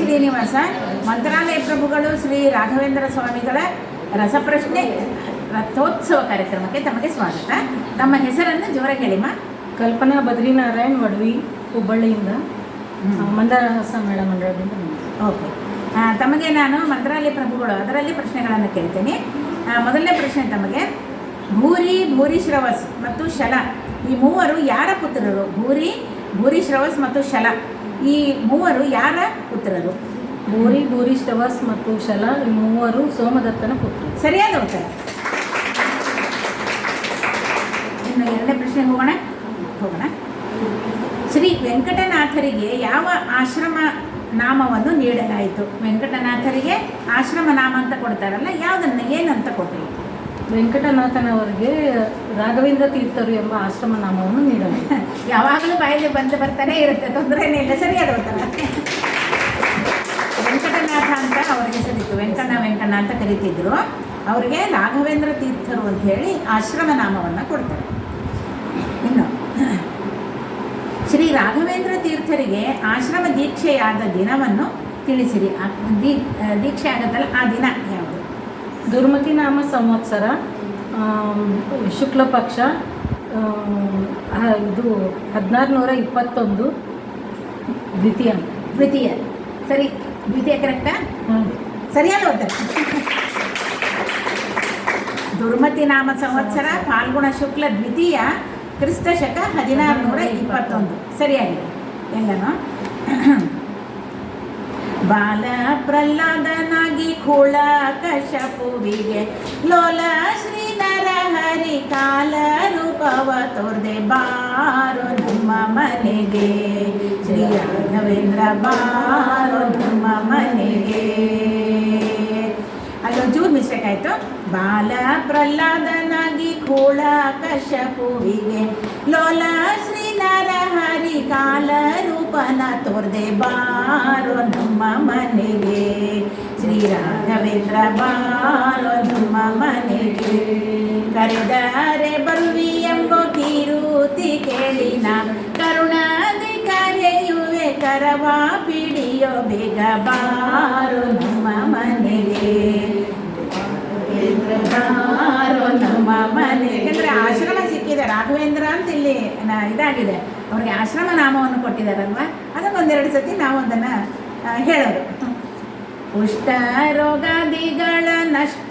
ಶ್ರೀನಿವಾಸ ಮಂತ್ರಾಲಯ ಪ್ರಭುಗಳು ಶ್ರೀ ರಾಘವೇಂದ್ರ ಸ್ವಾಮಿಗಳ ರಸಪ್ರಶ್ನೆ ರಥೋತ್ಸವ ಕಾರ್ಯಕ್ರಮಕ್ಕೆ ತಮಗೆ ಸ್ವಾಗತ. ತಮ್ಮ ಹೆಸರನ್ನು ಜೋರಾಗಿ ಹೇಳಿಮ್ಮ. ಕಲ್ಪನಾ ಬದ್ರಿನಾರಾಯಣ್ ವಡ್ವಿ, ಹುಬ್ಬಳ್ಳಿಯಿಂದ, ಮಂದಾರಹಾಸ ಮೇಳ ಮಂಡಳದಿಂದ. ಓಕೆ, ತಮಗೆ ನಾನು ಮಂತ್ರಾಲಯ ಪ್ರಭುಗಳು ಅದರಲ್ಲಿ ಪ್ರಶ್ನೆಗಳನ್ನು ಕೇಳ್ತೀನಿ. ಮೊದಲನೇ ಪ್ರಶ್ನೆ ತಮಗೆ, ಭೂರಿ ಶ್ರವಸ್ ಮತ್ತು ಶಲ ಈ ಮೂವರು ಯಾರ ಪುತ್ರರು? ಭೂರಿ ಶ್ರವಸ್ ಮತ್ತು ಶಲ ಈ ಮೂವರು ಯಾರ ಪುತ್ರರು? ಭೂರಿ ಶ್ರವಸ್ ಮತ್ತು ಶಲ ಈ ಮೂವರು ಸೋಮದತ್ತನ ಪುತ್ರರು. ಸರಿಯಾದ ಉತ್ತರ. ಇನ್ನು ಎರಡನೇ ಪ್ರಶ್ನೆ ಹೋಗೋಣ. ಶ್ರೀ ವೆಂಕಟನಾಥರಿಗೆ ಯಾವ ಆಶ್ರಮ ನಾಮವನ್ನು ನೀಡಲಾಯಿತು? ವೆಂಕಟನಾಥರಿಗೆ ಆಶ್ರಮ ನಾಮ ಅಂತ ಕೊಡ್ತಾರಲ್ಲ, ಯಾವುದನ್ನು ಏನಂತ ಕೊಟ್ಟರು? ವೆಂಕಟನಾಥನವರಿಗೆ ರಾಘವೇಂದ್ರ ತೀರ್ಥರು ಎಂಬ ಆಶ್ರಮ ನಾಮವನ್ನು ನೀಡಲಾಯಿತು. ಯಾವಾಗಲೂ ಬಾಯಲ್ಲಿ ಬರ್ತಾನೆ ಇರುತ್ತೆ, ತೊಂದರೆನೇ ಇಲ್ಲ. ಸರಿಯಾದ ಉತ್ತರ. ವೆಂಕಟನಾಥ ಅಂತ ಅವರ ಹೆಸರಿತ್ತು, ವೆಂಕಣ್ಣ ಅಂತ ಕರೀತಿದ್ರು. ಅವರಿಗೆ ರಾಘವೇಂದ್ರ ತೀರ್ಥರು ಅಂತ ಹೇಳಿ ಆಶ್ರಮ ನಾಮವನ್ನು ಕೊಡ್ತಾರೆ. ಇನ್ನು ಶ್ರೀ ರಾಘವೇಂದ್ರ ತೀರ್ಥರಿಗೆ ಆಶ್ರಮ ದೀಕ್ಷೆಯಾದ ದಿನವನ್ನು ತಿಳಿಸಿರಿ. ದೀಕ್ಷೆ ಆಗತ್ತಲ್ಲ, ಆ ದಿನ ಯಾವುದು? ದುರ್ಮತಿ ನಾಮ ಸಂವತ್ಸರ, ಶುಕ್ಲ ಪಕ್ಷ, ಇದು 1621 ದ್ವಿತೀಯ. ಸರಿ, ದ್ವಿತೀಯ ಕರೆಕ್ಟಾ? ಸರಿಯಾದ ಉತ್ತರ. ದುರ್ಮತಿ ನಾಮ ಸಂವತ್ಸರ ಫಾಲ್ಗುಣ ಶುಕ್ಲ ದ್ವಿತೀಯ, ಕ್ರಿಸ್ತ ಶಕ 1621. ಸರಿಯಾಗಿದೆ ಎಲ್ಲನೂ. ಬಾಲ ಪ್ರಹ್ಲಾದನಾಗಿ ಖೋಳ ಕಶಪುವಿಗೆ ಲೋಲ ಶ್ರೀ ನರಹರಿ ಕಾಲ ರೂಪವ ತೋರ್ದೆ ಬಾರೋ ನಮ್ಮ ಮನೆಗೆ, ಶ್ರೀ ರಾಘವೇಂದ್ರ ಬಾರೋ ನಮ್ಮ ಮನೆಗೆ. ಅಲ್ಲೊಂಚೂರು ಮಿಸ್ಟೇಕ್ ಆಯಿತು. ಬಾಲ ಪ್ರಹ್ಲಾದನಾಗಿ ಖೋಳ ಕಶಪುವಿಗೆ ಲೋಲ ಶ್ರೀ ನರಹರಿ ಕಾಲ ರೂಪನ ತೋರ್ದೆ ಬಾರೋ ನಮ್ಮ ಮನೆಗೆ, ಶ್ರೀ ರಾಘವೇಂದ್ರ ಬಾರೋ ನಮ್ಮ ಮನೆಗೆ. ಕರೆದರೆ ಬರುವಿ ಎಂಬೋ ಕೀರುತಿ ಕೇಳಿನ ಕರುಣಾದಿ ಕರೆಯುವೆ ಕರವ ಪಿಡಿಯೋ ಬೇಗ ಬಾರೋ ನಮ್ಮ ಮನೆಗೆ, ಬಾರೋ ನಮ್ಮ ಮನೆ. ಯಾಕಂದರೆ ಆಶ್ರಮ ಸಿಕ್ಕಿದೆ, ರಾಘವೇಂದ್ರ ಅಂತ ಇಲ್ಲಿ ಇದಾಗಿದೆ, ಅವ್ರಿಗೆ ಆಶ್ರಮ ನಾಮವನ್ನು ಕೊಟ್ಟಿದ್ದಾರಲ್ವ, ಅದನ್ನೊಂದೆರಡು ಸತಿ ನಾವು ಅದನ್ನು ಹೇಳೋದು. ಕುಷ್ಠರೋಗಾದಿಗಳ ನಷ್ಟ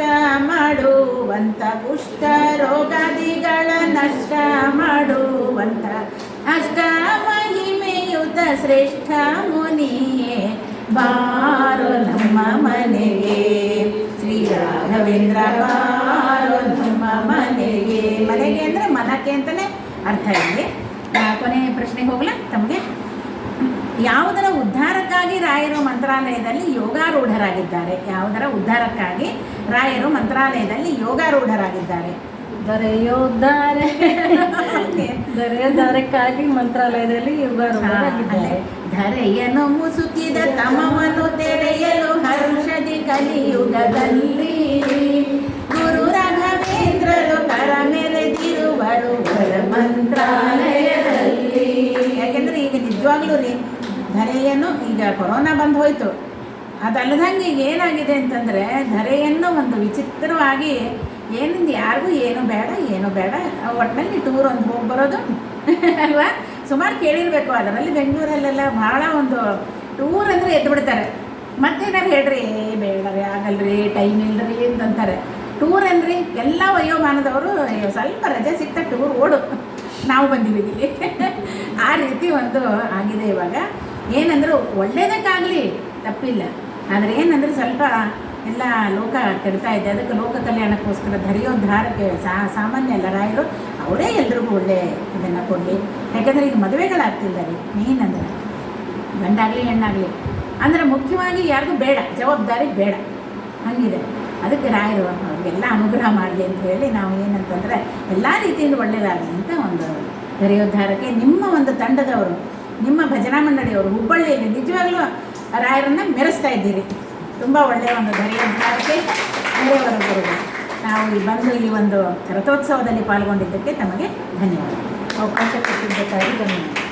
ಮಾಡುವಂಥ, ಕುಷ್ಠರೋಗಾದಿಗಳ ನಷ್ಟ ಮಾಡುವಂಥ ಅಷ್ಟ ಮಹಿಮೆಯುತ ಶ್ರೇಷ್ಠ ಮುನಿಯೇ ಬಾರೋ ನಮ್ಮ ಮನೆಗೆ, ಶ್ರೀ ರಾಘವೇಂದ್ರ ಬಾರೋ ನಮ್ಮ ಮನೆಗೆ. ಮನೆಗೆ ಅಂದರೆ ಮನಕ್ಕೆ ಅಂತಲೇ ಅರ್ಥ ಇದೆ. ಕೊನೆಯ ಪ್ರಶ್ನೆಗೆ ಹೋಗಲ ತಮಗೆ. ಯಾವುದರ ಉದ್ಧಾರಕ್ಕಾಗಿ ರಾಯರು ಮಂತ್ರಾಲಯದಲ್ಲಿ ಯೋಗಾರೂಢರಾಗಿದ್ದಾರೆ? ಯಾವುದರ ಉದ್ಧಾರಕ್ಕಾಗಿ ರಾಯರು ಮಂತ್ರಾಲಯದಲ್ಲಿ ಯೋಗಾರೂಢರಾಗಿದ್ದಾರೆ? ದರೆಯೋದ್ಧಾರಕ್ಕಾಗಿ ಮಂತ್ರಾಲಯದಲ್ಲಿ ಯೋಗಾರೂಢರಾಗಿದ್ದಾರೆ. ಧರೆಯನ್ನು ಮುಸುಕಿದ ತಮವನ್ನು ತೆರೆಯಲು ಹರ್ಷದಿ ಕಲಿಯುಗದಲ್ಲಿ ಗುರು ರಾಘವೇಂದ್ರರು ಕರ ಮೆರೆದಿರುವರು ಮಂತ್ರಾಲಯದಲ್ಲಿ. ಯಾಕೆಂದರೆ ಈಗ ನಿಜವಾಗ್ಲೂ ರೀ, ಧರೆಯನ್ನು ಈಗ ಕೊರೋನಾ ಬಂದು ಹೋಯಿತು, ಅದಲ್ಲದಂಗೆ ಈಗ ಏನಾಗಿದೆ ಅಂತಂದರೆ ಧರೆಯನ್ನು ಒಂದು ವಿಚಿತ್ರವಾಗಿ ಏನಿಂದ ಯಾರಿಗೂ ಏನು ಬೇಡ ಒಟ್ಟಿನಲ್ಲಿ ಟೂರ್ ಒಂದು ಹೋಗಿ ಬರೋದು ಅಲ್ವಾ? ಸುಮಾರು ಕೇಳಿರಬೇಕು. ಅದರಲ್ಲಿ ಬೆಂಗಳೂರಲ್ಲೆಲ್ಲ ಭಾಳ ಒಂದು ಟೂರ್ ಅಂದರೆ ಎದ್ದು ಬಿಡ್ತಾರೆ. ಮತ್ತೇನಾರು ಹೇಳ್ರಿ, ಬೇಡರಿ ಆಗಲ್ರಿ, ಟೈಮ್ ಇಲ್ಲರಿ ಅಂತಂತಾರೆ. ಟೂರ್ ಅಂದ್ರಿ ಎಲ್ಲ ವಯೋಮಾನದವರು ಸ್ವಲ್ಪ ರಜೆ ಸಿಗ್ತಾ ಟೂರ್ ಓಡು, ನಾವು ಬಂದಿದ್ದೀವಿ ಇಲ್ಲಿ ಆ ರೀತಿ ಒಂದು ಆಗಿದೆ ಇವಾಗ. ಏನಂದ್ರೆ ಒಳ್ಳೆಯದಕ್ಕಾಗಲಿ ತಪ್ಪಿಲ್ಲ, ಆದರೆ ಏನಂದರೆ ಸ್ವಲ್ಪ ಎಲ್ಲ ಲೋಕ ಕೆಡ್ತಾ ಇದೆ. ಅದಕ್ಕೆ ಲೋಕ ಕಲ್ಯಾಣಕ್ಕೋಸ್ಕರ ಧರೆಯೋದ್ಧಾರಕ್ಕೆ ಸಾಮಾನ್ಯ ಅಲ್ಲ ರಾಯರು, ಅವರೇ ಎಲ್ರಿಗೂ ಒಳ್ಳೆ ಇದನ್ನು ಕೊಡಲಿ. ಯಾಕೆಂದರೆ ಈಗ ಮದುವೆಗಳಾಗ್ತಿಲ್ಲ ರೀ, ಮೇನ್ ಅಂದರೆ ಗಂಡಾಗಲಿ ಹೆಣ್ಣಾಗಲಿ ಅಂದರೆ ಮುಖ್ಯವಾಗಿ ಯಾರಿಗೂ ಬೇಡ, ಜವಾಬ್ದಾರಿ ಬೇಡ, ಹಂಗಿದೆ. ಅದಕ್ಕೆ ರಾಯರು ಅವ್ರಿಗೆಲ್ಲ ಅನುಗ್ರಹ ಮಾಡಲಿ ಅಂತ ಹೇಳಿ ನಾವು ಏನಂತಂದರೆ ಎಲ್ಲ ರೀತಿಯಿಂದ ಒಳ್ಳೆಯದಾಗಲಿ ಅಂತ ಒಂದು ಧರೆಯೋದ್ಧಾರಕ್ಕೆ ನಿಮ್ಮ ಒಂದು ತಂಡದವರು, ನಿಮ್ಮ ಭಜನಾ ಮಂಡಳಿಯವರು ಹುಬ್ಬಳ್ಳಿಯಲ್ಲಿ ನಿಜವಾಗ್ಲೂ ರಾಯರನ್ನು ಮೆರೆಸ್ತಾ ಇದ್ದೀರಿ. ತುಂಬ ಒಳ್ಳೆಯ ಒಂದು ಧರೆಯೋದ್ಧಾರಕ್ಕೆ ನೆರೆಯವರವರು ನಾವು ಬಂದು ಈ ಒಂದು ರಥೋತ್ಸವದಲ್ಲಿ ಪಾಲ್ಗೊಂಡಿದ್ದಕ್ಕೆ ತಮಗೆ ಧನ್ಯವಾದ. ಅವಕಾಶ ಕೊಟ್ಟಿದ್ದಕ್ಕಾಗಿ ಧನ್ಯವಾದ.